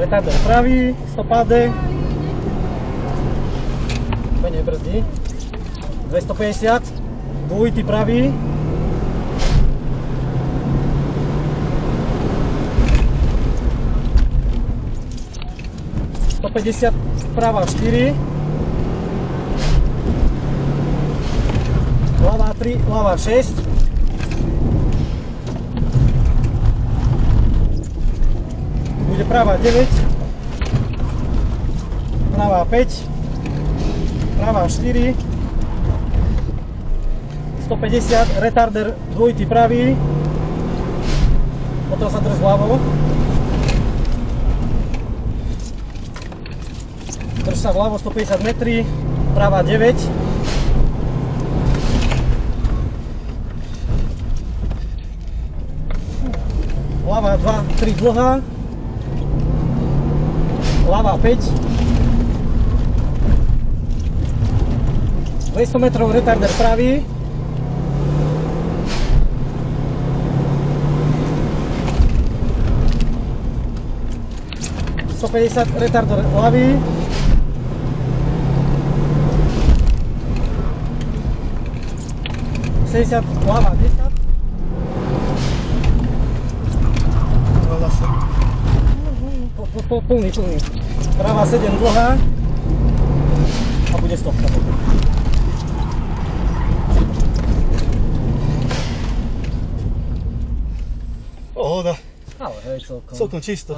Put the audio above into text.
Retarder pravý, stopáde. Menej brzdí. 250, dvojitý pravý. ...150, pravá 4. Ľavá 3, ľavá 6. Bude pravá 9. Pravá 5. Pravá 4. 150, retarder dvojitý pravý. Potom sa drž ľavo. Drž sa vľavo 150 metrov, pravá 9. Ľavá 2, 3 dlhá. Ľavá 5. 200 metrov retarder pravý. ...150 retarder ľavý. ...70 ľavá 10. Plný. Pravá 7 dlhá. A bude stopka. Pohoda. Ale hej, celkom Celkom čisto.